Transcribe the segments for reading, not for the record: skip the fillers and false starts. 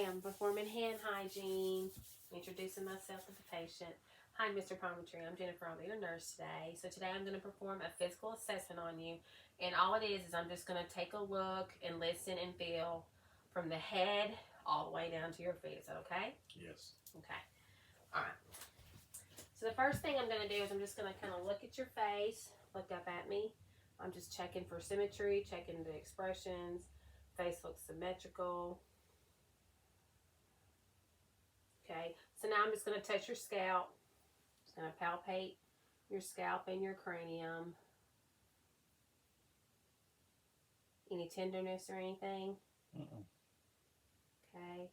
I'm performing hand hygiene, introducing myself to the patient. Hi, Mr. Palmtree. I'm Jennifer. I'll be your nurse today. So today I'm going to perform a physical assessment on you. And all it is I'm just going to take a look and listen and feel from the head all the way down to your feet. Is that okay? Yes. Okay. All right. So the first thing I'm going to do is I'm just going to kind of look at your face, look up at me. I'm just checking for symmetry, checking the expressions. Face looks symmetrical. Okay, so now I'm just going to touch your scalp. Just going to palpate your scalp and your cranium. Any tenderness or anything? Okay.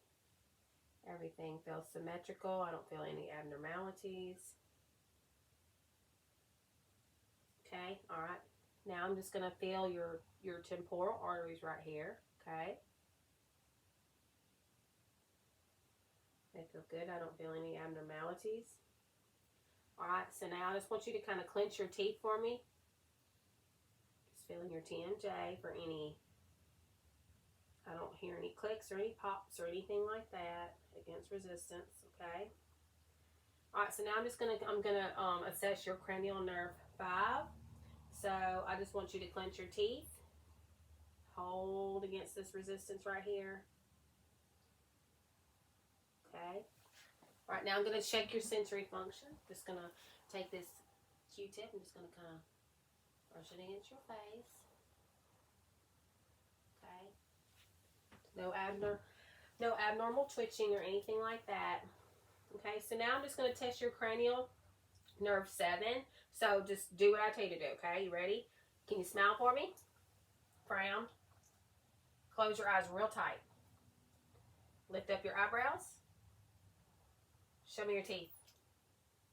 Everything feels symmetrical. I don't feel any abnormalities. Okay, all right. Now I'm just going to feel your temporal arteries right here. Okay. They feel good. I don't feel any abnormalities. All right, so now I just want you to kind of clench your teeth for me. Just feeling your TMJ for any, I don't hear any clicks or any pops or anything like that against resistance, okay? All right, so now I'm gonna assess your cranial nerve 5. So I just want you to clench your teeth, hold against this resistance right here. Okay. All right, now I'm gonna check your sensory function. Just gonna take this Q-tip. I'm just gonna kind of brush it against your face. Okay. No abnormal twitching or anything like that. Okay, so now I'm just going to test your cranial nerve 7. So just do what I tell you to do, okay? You ready? Can you smile for me? Frown. Close your eyes real tight. Lift up your eyebrows. Show me your teeth.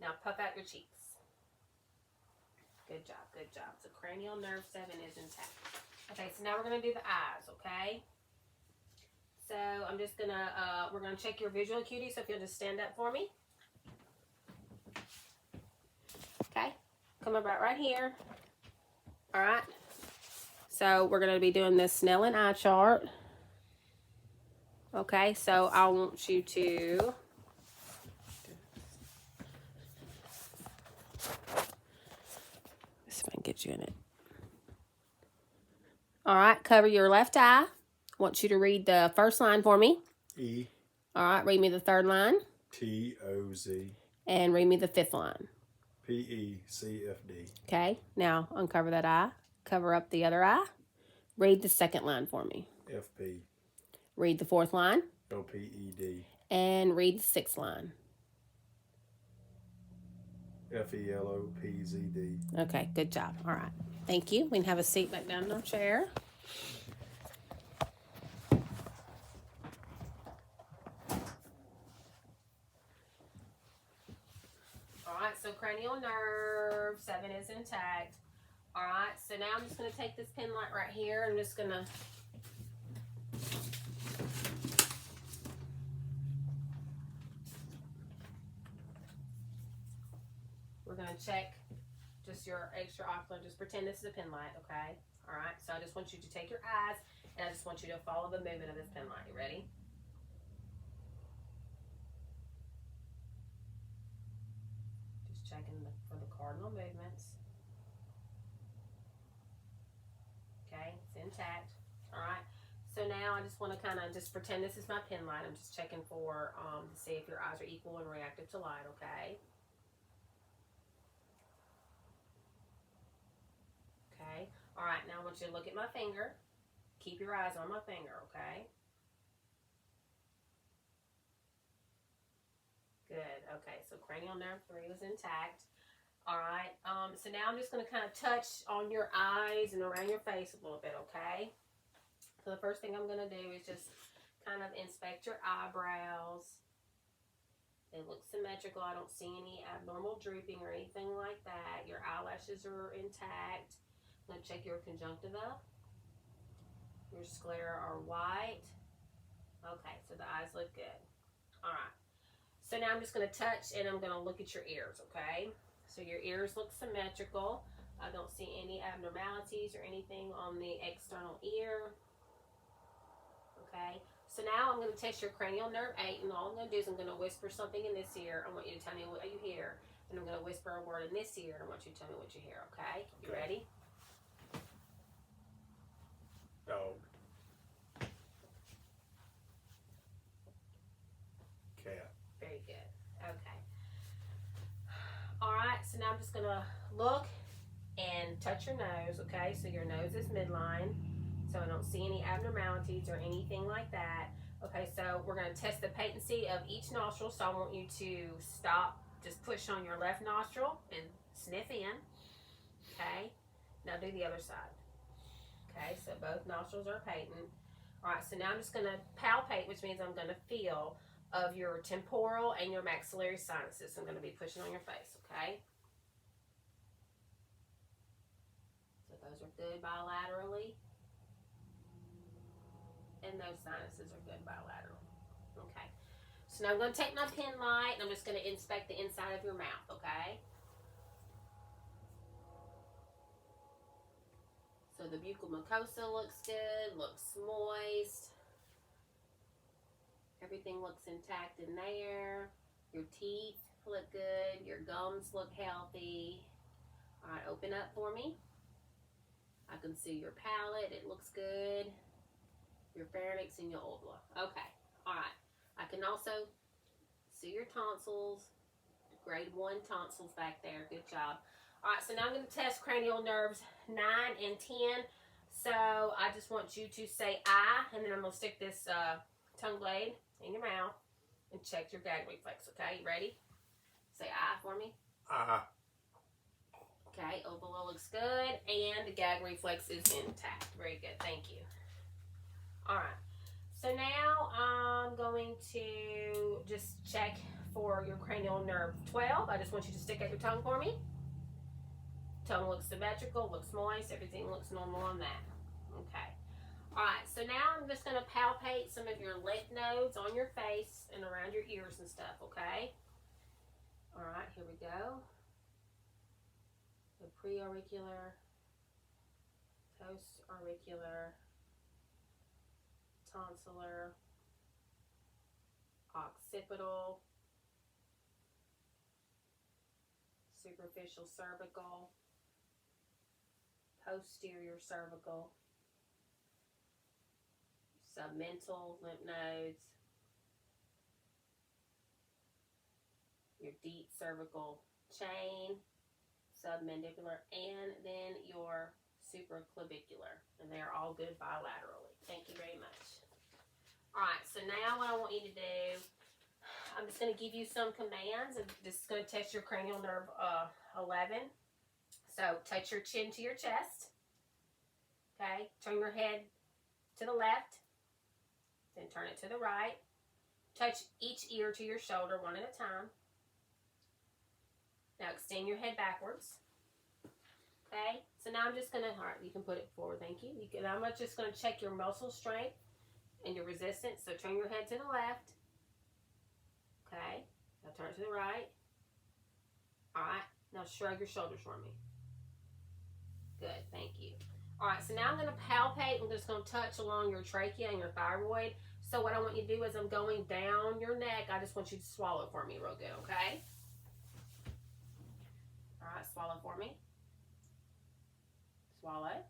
Now puff out your cheeks. Good job, good job. So cranial nerve 7 is intact. Okay, so now we're going to do the eyes, okay? So I'm just going to, we're going to check your visual acuity. So if you'll just stand up for me. Okay, come about right here. All right. So we're going to be doing this Snellen eye chart. Okay, so I want you to this might get you in it. All right, cover your left eye. I want you to read the first line for me. E. All right, read me the third line. T-O-Z. And read me the fifth line. P-E-C-F-D. Okay, now uncover that eye. Cover up the other eye. Read the second line for me. F-P. Read the fourth line. L-P-E-D. And read the sixth line. F-E-L-O-P-Z-D. Okay, good job. All right. Thank you. We can have a seat back down in our chair. All right, so cranial nerve 7 is intact. All right, so now I'm just going to take this pen light right here. I'm just going to we're going to check just your extraocular. Just pretend this is a pen light, okay? All right, so I just want you to take your eyes, and I just want you to follow the movement of this pen light. You ready? Just checking for the cardinal movements. Okay, it's intact. All right, so now I just want to kind of just pretend this is my pen light. I'm just checking for, to see if your eyes are equal and reactive to light, okay? Okay, all right, now I want you to look at my finger. Keep your eyes on my finger, okay? Good, okay, so cranial nerve 3 was intact. All right, so now I'm just going to kind of touch on your eyes and around your face a little bit, okay? So the first thing I'm going to do is just kind of inspect your eyebrows. They look symmetrical. I don't see any abnormal drooping or anything like that. Your eyelashes are intact. I'm going to check your conjunctiva. Your sclera are white. Okay, so the eyes look good. All right. So now I'm just going to touch and I'm going to look at your ears, okay? So your ears look symmetrical. I don't see any abnormalities or anything on the external ear. Okay, So now I'm going to test your cranial nerve 8, and all I'm going to do is I'm going to whisper something in this ear. I want you to tell me what you hear, and I'm going to whisper a word in this ear, and I want you to tell me what you hear, okay? You Okay. ready? Dog. Cat. Very good. Okay. All right, so now I'm just going to look and touch your nose, okay? So your nose is midline, so I don't see any abnormalities or anything like that. Okay, so we're going to test the patency of each nostril, so I want you to stop, just push on your left nostril and sniff in, okay? Now do the other side. Okay, so both nostrils are patent. All right, so now I'm just going to palpate, which means I'm going to feel of your temporal and your maxillary sinuses. So I'm going to be pushing on your face, okay? So those are good bilaterally. And those sinuses are good bilaterally. Okay. So now I'm going to take my pen light and I'm just going to inspect the inside of your mouth, okay? So the buccal mucosa looks good, looks moist. Everything looks intact in there. Your teeth look good. Your gums look healthy. All right, open up for me. I can see your palate. It looks good. Your pharynx and your uvula. Okay, all right. I can also see your tonsils. Grade 1 tonsils back there. Good job. All right, so now I'm going to test cranial nerves 9 and 10. So I just want you to say I, and then I'm going to stick this tongue blade in your mouth and check your gag reflex, okay? You ready? Say I for me. Okay, uvula looks good, and the gag reflex is intact. Very good, thank you. All right, so now I'm going to just check for your cranial nerve 12. I just want you to stick out your tongue for me. Tongue looks symmetrical, looks moist, everything looks normal on that. Okay. All right, so now I'm just going to palpate some of your lymph nodes on your face and around your ears and stuff, okay? All right, here we go. The preauricular, post-auricular, tonsillar, occipital, superficial cervical, posterior cervical, submental lymph nodes, your deep cervical chain, submandibular, and then your supraclavicular. And they're all good bilaterally. Thank you very much. All right, so now what I want you to do, I'm just going to give you some commands. And this is going to test your cranial nerve 11. So touch your chin to your chest. Okay, turn your head to the left. Then turn it to the right. Touch each ear to your shoulder one at a time. Now extend your head backwards. Okay, so now I'm just going to, all right, you can put it forward, thank you. I'm just going to check your muscle strength and your resistance. So turn your head to the left. Okay, now turn it to the right. All right, now shrug your shoulders for me. Good, thank you. All right, so now I'm going to palpate. I'm just going to touch along your trachea and your thyroid. So what I want you to do is I'm going down your neck. I just want you to swallow for me real good, okay? All right, swallow for me. Swallow.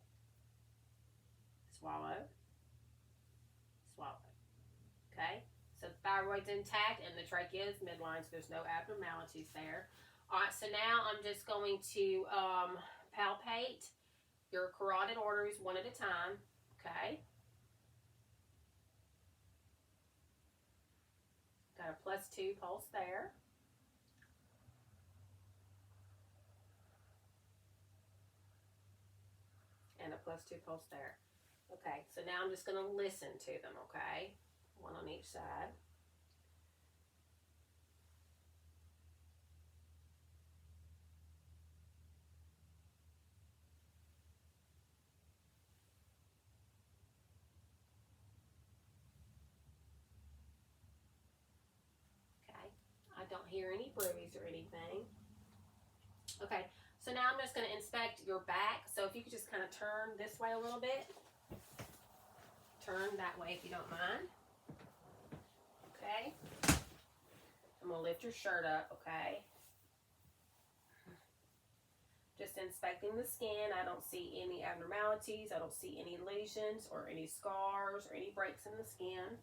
Swallow. Swallow. Okay? So the thyroid's intact and the trachea is midline, so there's no abnormalities there. All right, so now I'm just going to palpate your carotid arteries one at a time. Okay? Got a +2 pulse there. And a +2 pulse there. Okay, so now I'm just going to listen to them, okay? One on each side. Okay, I don't hear any bruise or anything. Okay, so now I'm just going to inspect your back. So if you could just kind of turn this way a little bit. Turn that way if you don't mind. Okay. I'm going to lift your shirt up, okay? Just inspecting the skin. I don't see any abnormalities. I don't see any lesions or any scars or any breaks in the skin.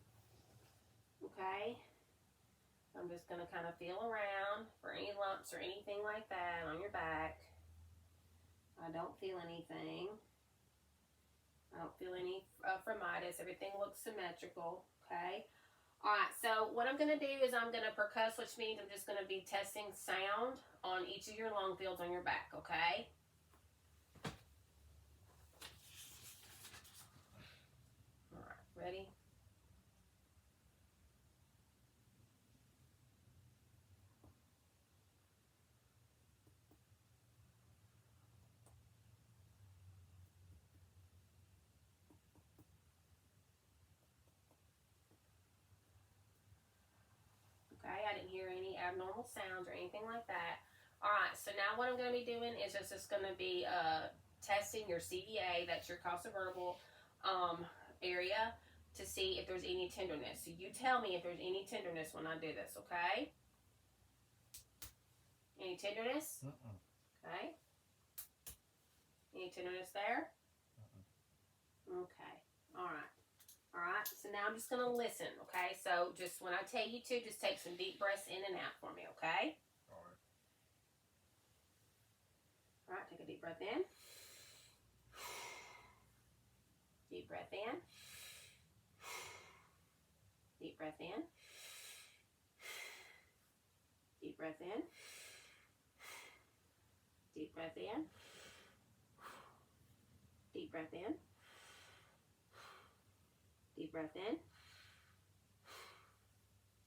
Okay. I'm just going to kind of feel around for any lumps or anything like that on your back. I don't feel anything. I don't feel any phreatitis. Everything looks symmetrical. Okay. All right. So what I'm going to do is I'm going to percuss, which means I'm just going to be testing sound on each of your lung fields on your back. Okay. All right. Ready? Okay, I didn't hear any abnormal sounds or anything like that. All right, so now what I'm going to be doing is just going to be testing your CVA, that's your costovertebral area, to see if there's any tenderness. So you tell me if there's any tenderness when I do this, okay? Any tenderness? Okay. Any tenderness there? Okay, all right. All right, so now I'm just going to listen, okay? So just when I tell you to, just take some deep breaths in and out for me, okay? All right. All right, take a deep breath in. Deep breath in. Deep breath in. Deep breath in. Deep breath in. Deep breath in. Deep breath in.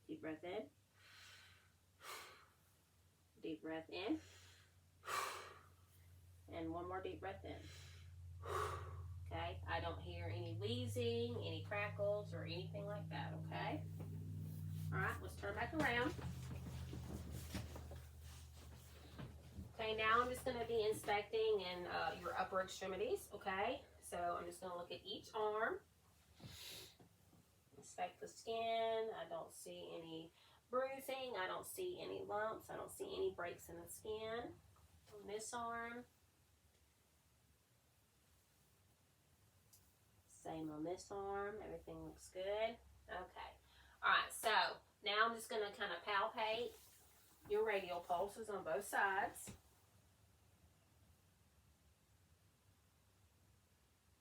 Deep breath in. Deep breath in. And one more deep breath in. Okay, I don't hear any wheezing, any crackles, or anything like that, okay? All right, let's turn back around. Okay, now I'm just going to be inspecting in your upper extremities, okay? So I'm just going to look at each arm. Inspect the skin. I don't see any bruising. I don't see any lumps. I don't see any breaks in the skin. On this arm. Same on this arm. Everything looks good. Okay. Alright, so now I'm just going to kind of palpate your radial pulses on both sides.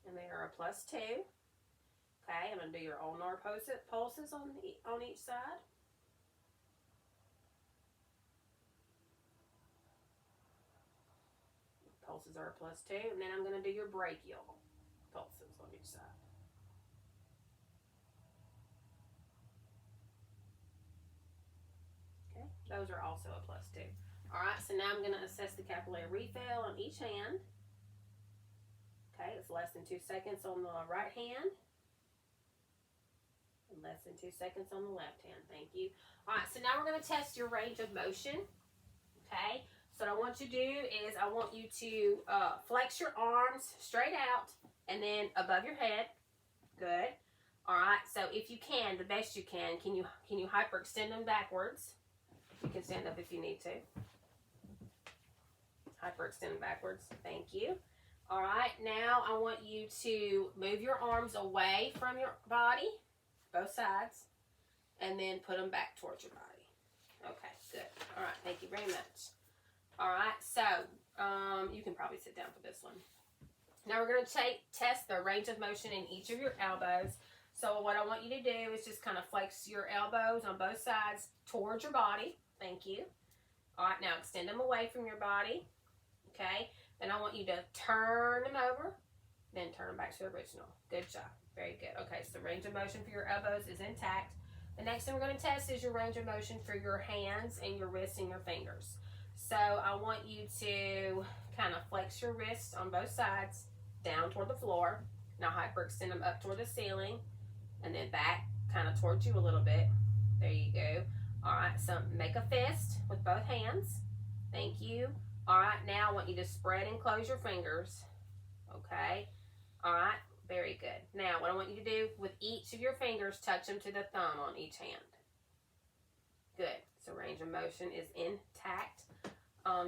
And they are a +2. Okay, I'm going to do your ulnar pulses on each side. Pulses are a +2. And then I'm going to do your brachial pulses on each side. Okay, those are also a +2. Alright, so now I'm going to assess the capillary refill on each hand. Okay, it's less than 2 seconds on the right hand. And less than 2 seconds on the left hand. Thank you. All right, so now we're going to test your range of motion. Okay, so what I want you to do is I want you to flex your arms straight out and then above your head. Good. All right, so if you can, the best you can you hyperextend them backwards? You can stand up if you need to. Hyperextend them backwards. Thank you. All right, now I want you to move your arms away from your body, both sides, and then put them back towards your body. Okay, good. All right, thank you very much. All right, so you can probably sit down for this one. Now we're going to test the range of motion in each of your elbows. So what I want you to do is just kind of flex your elbows on both sides towards your body. Thank you. All right, now extend them away from your body. Okay, then I want you to turn them over, then turn them back to the original. Good job. Very good. Okay, so the range of motion for your elbows is intact. The next thing we're going to test is your range of motion for your hands and your wrists and your fingers. So I want you to kind of flex your wrists on both sides down toward the floor. Now hyperextend them up toward the ceiling and then back kind of towards you a little bit. There you go. All right, so make a fist with both hands. Thank you. All right, now I want you to spread and close your fingers. Okay. All right. Very good. Now, what I want you to do with each of your fingers, touch them to the thumb on each hand. Good. So range of motion is intact.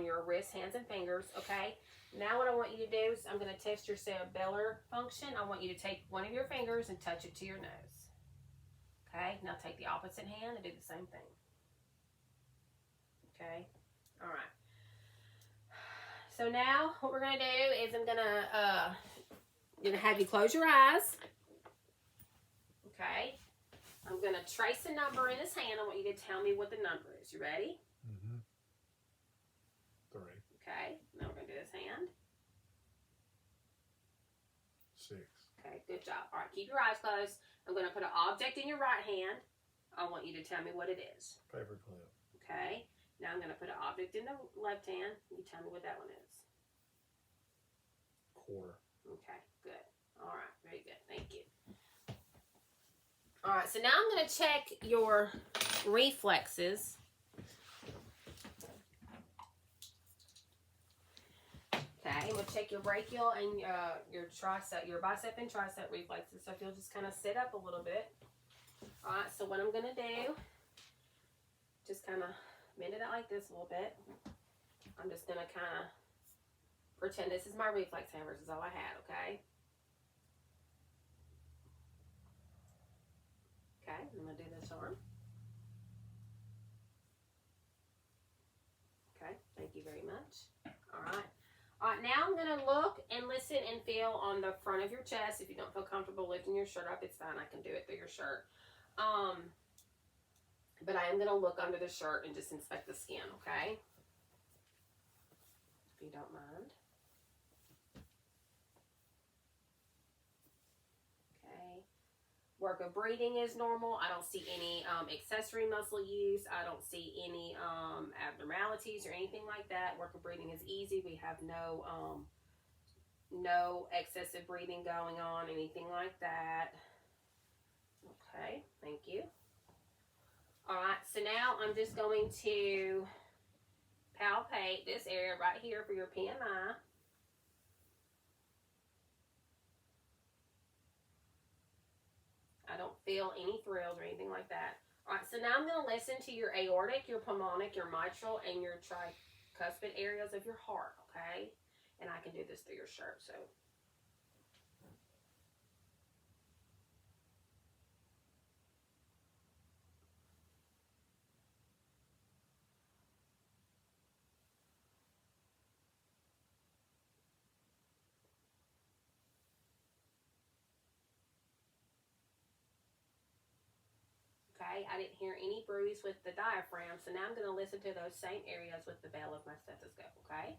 Your wrists, hands, and fingers. Okay. Now what I want you to do is I'm going to test your cerebellar function. I want you to take one of your fingers and touch it to your nose. Okay. Now take the opposite hand and do the same thing. Okay. All right. So now what we're going to do is I'm going to have you close your eyes. Okay. I'm going to trace a number in his hand. I want you to tell me what the number is. You ready? Mm-hmm. 3. Okay. Now we're going to do his hand. 6. Okay. Good job. All right. Keep your eyes closed. I'm going to put an object in your right hand. I want you to tell me what it is. Paperclip. Okay. Now I'm going to put an object in the left hand. You tell me what that one is. Quarter. Okay. Good. All right. Very good. Thank you. All right, so now I'm going to check your reflexes. Okay, we'll check your brachial and your bicep and tricep reflexes. So if you'll just kind of sit up a little bit. All right, so what I'm going to do, just kind of bend it out like this a little bit. I'm just going to kind of pretend this is my reflex hammers is all I had, okay? Okay, I'm going to do this arm. Okay, thank you very much. All right. All right, now I'm going to look and listen and feel on the front of your chest. If you don't feel comfortable lifting your shirt up, it's fine. I can do it through your shirt. But I am going to look under the shirt and just inspect the skin, okay? If you don't mind. Work of breathing is normal. I don't see any accessory muscle use. I don't see any abnormalities or anything like that. Work of breathing is easy. We have no excessive breathing going on, anything like that. Okay, thank you. All right, so now I'm just going to palpate this area right here for your PMI. I don't feel any thrills or anything like that. All right, so now I'm going to listen to your aortic, your pulmonic, your mitral, and your tricuspid areas of your heart, okay? And I can do this through your shirt, so. Okay, I didn't hear any bruise with the diaphragm, so now I'm going to listen to those same areas with the bell of my stethoscope, okay?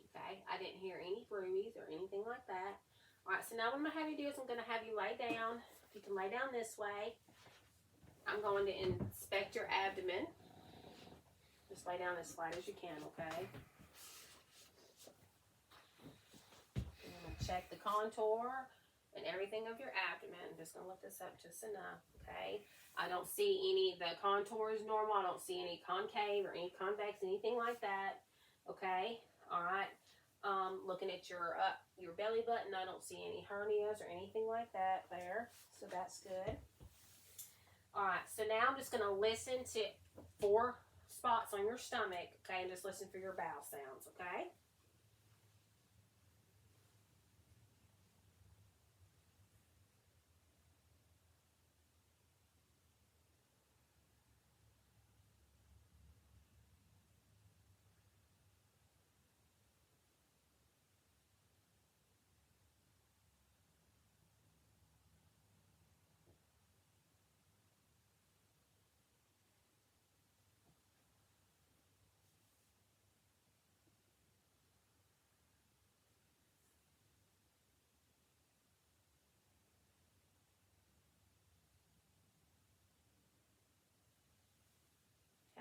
Okay, I didn't hear any bruise or anything like that. All right, so now what I'm going to have you do is I'm going to have you lay down. If you can lay down this way, I'm going to inspect your abdomen. Just lay down as flat as you can, okay? I'm going to check the contour and everything of your abdomen. I'm just going to lift this up just enough, okay? I don't see any, the contour is normal. I don't see any concave or any convex, anything like that, okay? All right. Looking at your belly button, I don't see any hernias or anything like that there. So that's good. All right, so now I'm just going to listen to 4 spots on your stomach, okay, and just listen for your bowel sounds, okay?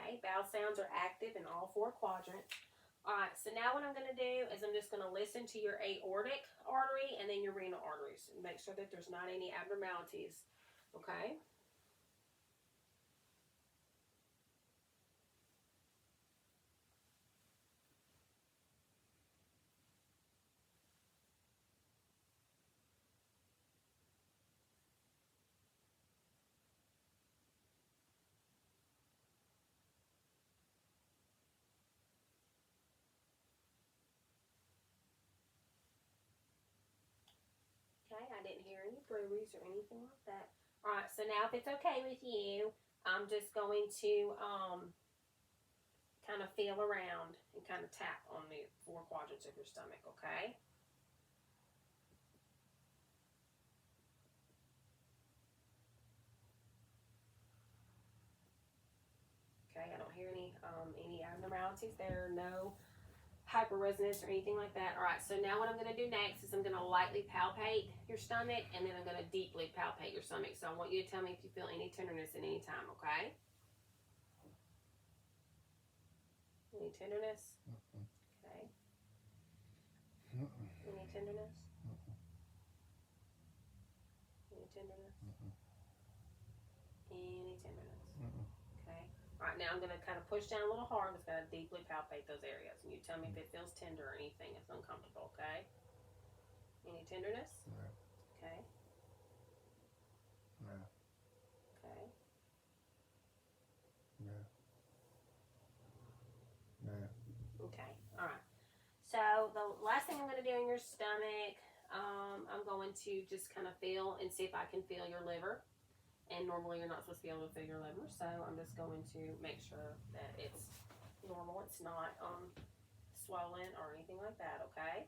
Okay, bowel sounds are active in all 4 quadrants. All right, so now what I'm going to do is I'm just going to listen to your aortic artery and then your renal arteries and make sure that there's not any abnormalities. Okay? Okay, I didn't hear any breweries or anything like that. Alright, so now if it's okay with you, I'm just going to kind of feel around and kind of tap on the 4 quadrants of your stomach, okay? Okay, I don't hear any abnormalities there, no hyperresonance or anything like that. All right, so now what I'm going to do next is I'm going to lightly palpate your stomach, and then I'm going to deeply palpate your stomach. So I want you to tell me if you feel any tenderness at any time, okay? Any tenderness? Okay. Any tenderness? Any tenderness? Any tenderness? Okay. All right, now I'm going to kind of push down a little hard. I'm just going to deeply palpate those areas. And you tell me if it feels tender or anything that's uncomfortable, okay? Any tenderness? No. Okay. No. Okay. No. No. Okay. All right. So the last thing I'm going to do in your stomach, I'm going to just kind of feel and see if I can feel your liver. And normally you're not supposed to be able to feel your liver, so I'm just going to make sure that it's normal. It's not swollen or anything like that, okay?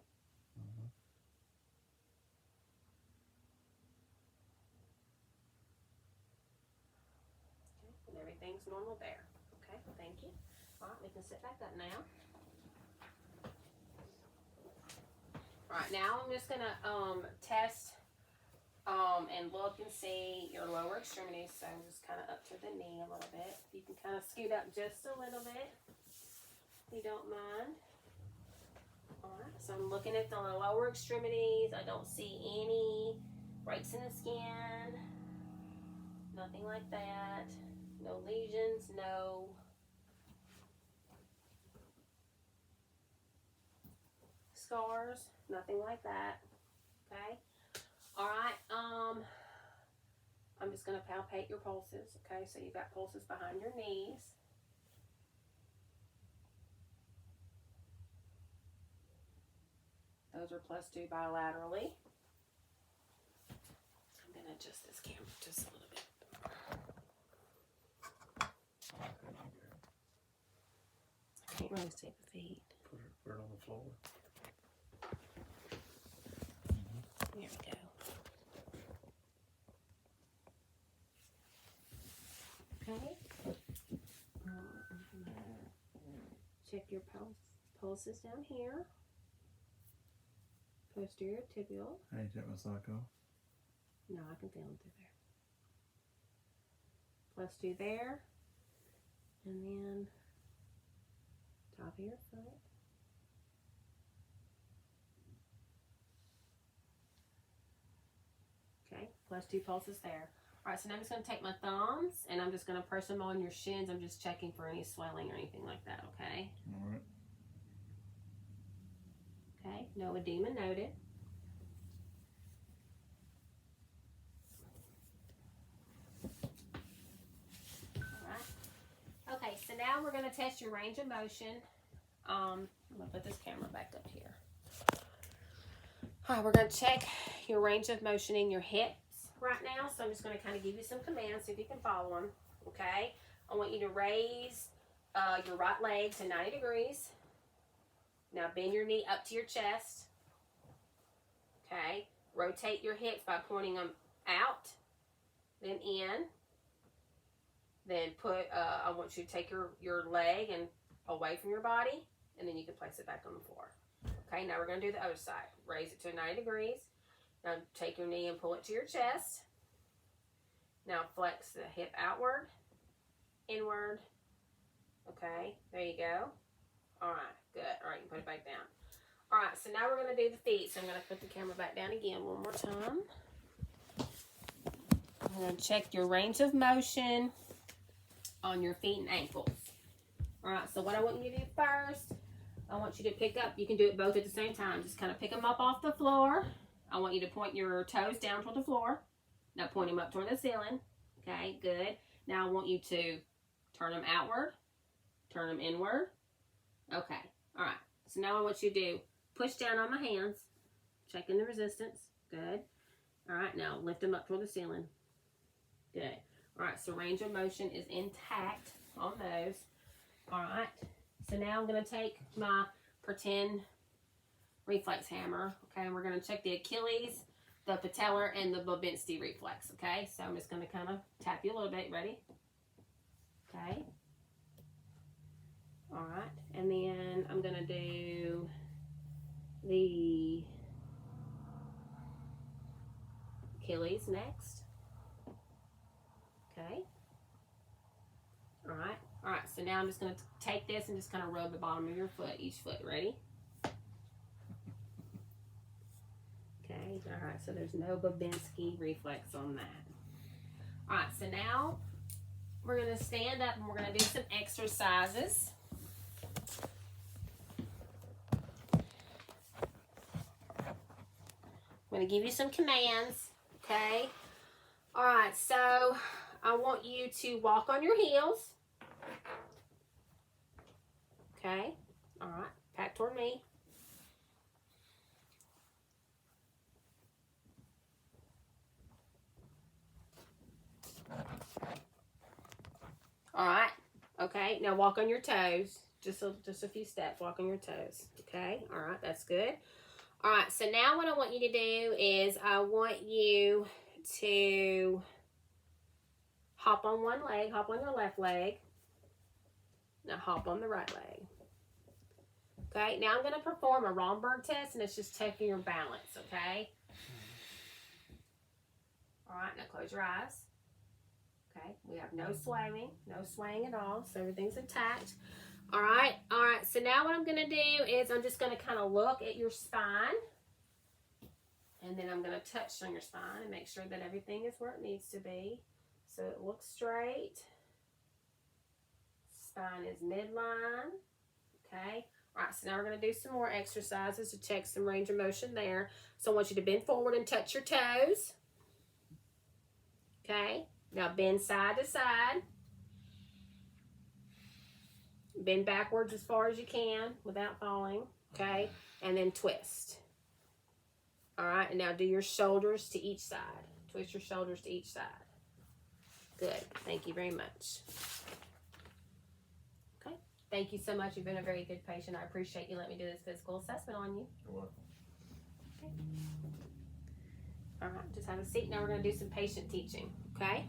Okay, and everything's normal there. Okay, thank you. All right, we can sit back up now. All right, now I'm just gonna test and look and see your lower extremities. So I'm just kind of up to the knee a little bit. You can kind of scoot up just a little bit, if you don't mind. All right, so I'm looking at the lower extremities. I don't see any breaks in the skin, nothing like that. No lesions, no scars, nothing like that. Okay. All right. I'm just gonna palpate your pulses. Okay, so you've got pulses behind your knees. Those are +2 bilaterally. I'm gonna adjust this camera just a little bit. I can't really see the feet. Put it on the floor. There we go. Okay. Check your pulses down here. Posterior tibial. I need to take my sock off. No, I can feel them through there. +2 there. And then top of your foot. Okay, +2 pulses there. All right, so now I'm just going to take my thumbs and I'm just going to press them on your shins. I'm just checking for any swelling or anything like that, okay? All right. Okay, no edema noted. Okay, so now we're going to test your range of motion. I'm going to put this camera back up here. All right, we're going to check your range of motion in your hips right now. So I'm just going to kind of give you some commands, see if you can follow them. Okay, I want you to raise your right leg to 90 degrees. Now bend your knee up to your chest. Okay, rotate your hips by pointing them out, then in. Then I want you to take your leg and away from your body, and then you can place it back on the floor. Okay, now we're going to do the other side. Raise it to 90 degrees. Now take your knee and pull it to your chest. Now flex the hip outward, inward. Okay, there you go. All right, good. All right, you can put it back down. All right, so now we're going to do the feet. So I'm going to put the camera back down again one more time. I'm going to check your range of motion on your feet and ankles. Alright, so what I want you to do first, I want you to pick up, you can do it both at the same time. Just kind of pick them up off the floor. I want you to point your toes down toward the floor. Now point them up toward the ceiling. Okay, good. Now I want you to turn them outward, turn them inward. Okay, alright. So now I want you to do push down on my hands, checking the resistance. Good. Alright, now lift them up toward the ceiling. Good. Alright, so range of motion is intact on those. Alright, so now I'm going to take my pretend reflex hammer, okay, and we're going to check the Achilles, the patellar, and the Babinski reflex, okay? So I'm just going to kind of tap you a little bit. Ready? Okay. Alright, and then I'm going to do the Achilles next. Okay. Alright. Alright, so now I'm just going to take this and just kind of rub the bottom of your foot, each foot. Ready? Okay. Alright, so there's no Babinski reflex on that. Alright, so now we're going to stand up and we're going to do some exercises. I'm going to give you some commands, okay? All right, so I want you to walk on your heels. Okay, all right, back toward me. All right, okay, now walk on your toes. Just a few steps, walk on your toes. Okay, all right, that's good. All right, so now what I want you to do is I want you to hop on one leg, hop on your left leg. Now hop on the right leg. Okay, now I'm going to perform a Romberg test, and it's just checking your balance, okay? All right, now close your eyes. Okay, we have no swaying at all, so everything's intact. All right, so now what I'm going to do is I'm just going to kind of look at your spine, and then I'm going to touch on your spine and make sure that everything is where it needs to be. So it looks straight. Spine is midline. Okay. All right, so now we're going to do some more exercises to check some range of motion there. So I want you to bend forward and touch your toes. Okay. Now bend side to side. Bend backwards as far as you can without falling. Okay. And then twist. All right. And now do your shoulders to each side. Twist your shoulders to each side. Good. Thank you very much. Okay. Thank you so much. You've been a very good patient. I appreciate you letting me do this physical assessment on you. You're welcome. Okay. All right. Just have a seat. Now we're going to do some patient teaching. Okay.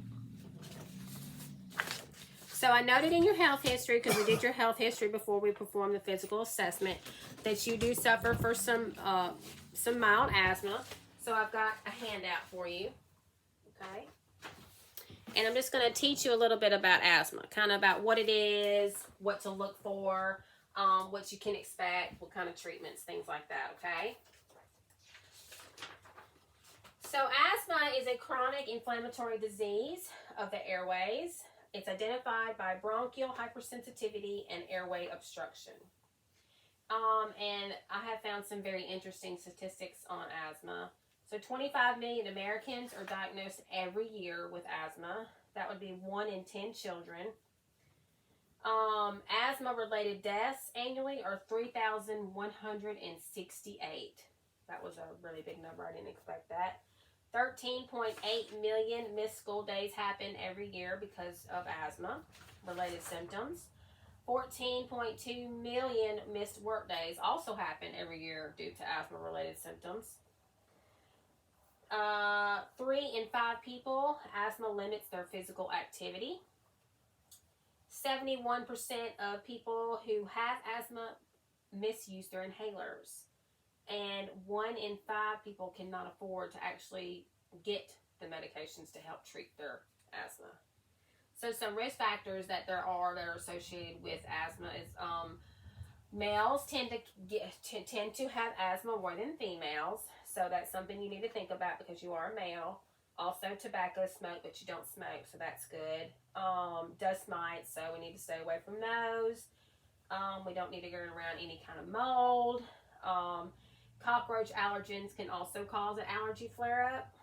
So I noted in your health history, because we did your health history before we performed the physical assessment, that you do suffer for some mild asthma. So I've got a handout for you. Okay. And I'm just going to teach you a little bit about asthma, kind of about what it is, what to look for, what you can expect, what kind of treatments, things like that, okay? So asthma is a chronic inflammatory disease of the airways. It's identified by bronchial hypersensitivity and airway obstruction. And I have found some very interesting statistics on asthma. So 25 million Americans are diagnosed every year with asthma. That would be 1 in 10 children. Asthma-related deaths annually are 3,168. That was a really big number. I didn't expect that. 13.8 million missed school days happen every year because of asthma-related symptoms. 14.2 million missed work days also happen every year due to asthma-related symptoms. 3 in 5 people, asthma limits their physical activity. 71% of people who have asthma misuse their inhalers. And 1 in 5 people cannot afford to actually get the medications to help treat their asthma. So some risk factors that there are that are associated with asthma is males tend to have asthma more than females. So that's something you need to think about because you are a male. Also tobacco smoke, but you don't smoke, so that's good. Dust mites, so we need to stay away from those. We don't need to go around any kind of mold. Cockroach allergens can also cause an allergy flare-up.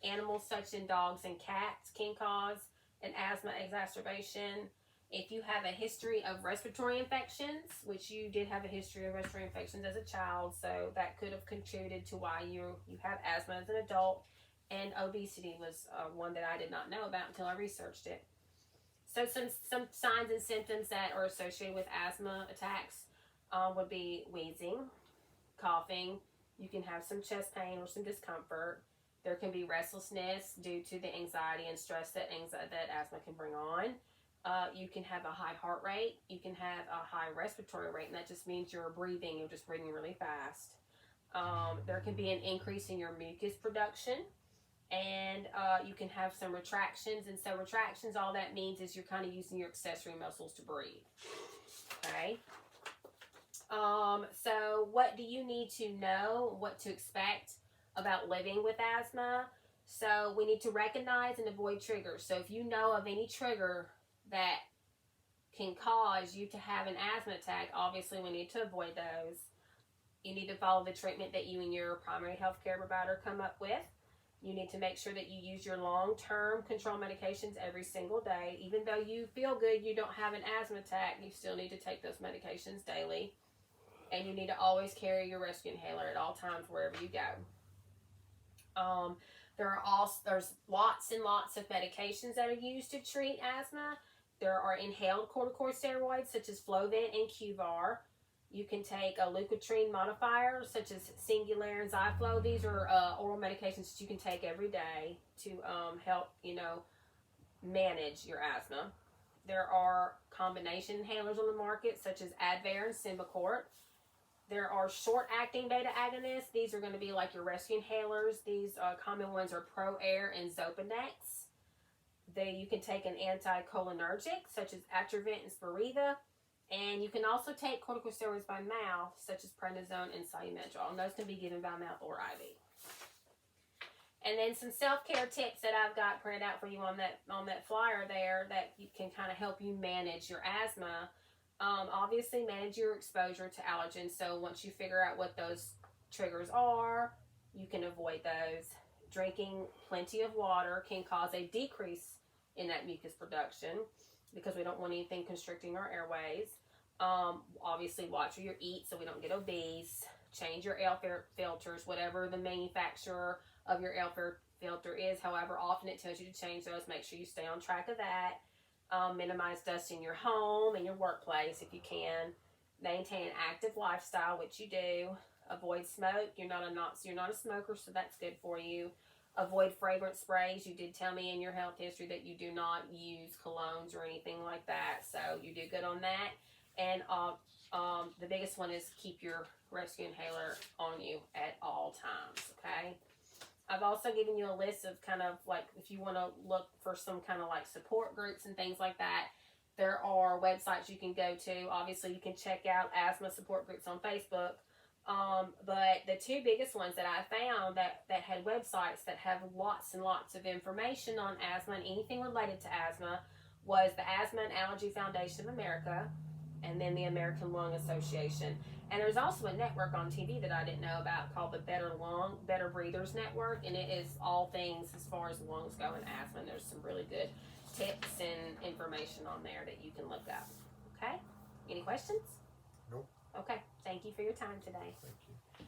Animals such as dogs and cats can cause an asthma exacerbation. If you have a history of respiratory infections, which you did have a history of respiratory infections as a child, so that could have contributed to why you have asthma as an adult. And obesity was one that I did not know about until I researched it. So some signs and symptoms that are associated with asthma attacks would be wheezing, coughing. You can have some chest pain or some discomfort. There can be restlessness due to the anxiety and stress that asthma can bring on. You can have a high heart rate. You can have a high respiratory rate, and that just means you're just breathing really fast. There can be an increase in your mucus production, and you can have some retractions. And so retractions, all that means is you're kind of using your accessory muscles to breathe. Okay. So what do you need to know, what to expect about living with asthma? So we need to recognize and avoid triggers. So if you know of any trigger that can cause you to have an asthma attack, obviously we need to avoid those. You need to follow the treatment that you and your primary health care provider come up with. You need to make sure that you use your long-term control medications every single day. Even though you feel good, you don't have an asthma attack, you still need to take those medications daily. And you need to always carry your rescue inhaler at all times wherever you go. There's lots and lots of medications that are used to treat asthma. There are inhaled corticosteroids such as Flovent and Qvar. You can take a leukotriene modifier such as Singulair and Zyflo. These are oral medications that you can take every day to help manage your asthma. There are combination inhalers on the market such as Advair and Symbicort. There are short-acting beta agonists. These are going to be like your rescue inhalers. These common ones are ProAir and Xopenex. You can take an anticholinergic such as Atrovent and Spiriva. And you can also take corticosteroids by mouth such as prednisone and salmeterol. And those can be given by mouth or IV. And then some self-care tips that I've got printed out for you on that flyer there that you can kind of help you manage your asthma. Obviously, manage your exposure to allergens. So once you figure out what those triggers are, you can avoid those. Drinking plenty of water can cause a decrease in that mucus production because we don't want anything constricting our airways. Obviously, watch where you eat so we don't get obese. Change your air filters, whatever the manufacturer of your air filter is. However often it tells you to change those, make sure you stay on track of that. Minimize dust in your home and your workplace if you can. Maintain an active lifestyle, which you do. Avoid smoke. You're not a smoker, so that's good for you. Avoid fragrance sprays. You did tell me in your health history that you do not use colognes or anything like that, so you do good on that. And the biggest one is keep your rescue inhaler on you at all times, okay? I've also given you a list of kind of like if you want to look for some kind of like support groups and things like that. There are websites you can go to. Obviously, you can check out asthma support groups on Facebook. But the two biggest ones that I found that had websites that have lots and lots of information on asthma and anything related to asthma was the Asthma and Allergy Foundation of America and then the American Lung Association. And there's also a network on TV that I didn't know about called the Better Breathers Network, and it is all things as far as lungs go and asthma. And there's some really good tips and information on there that you can look up. Okay? Any questions? Nope. Okay. Thank you for your time today. Thank you.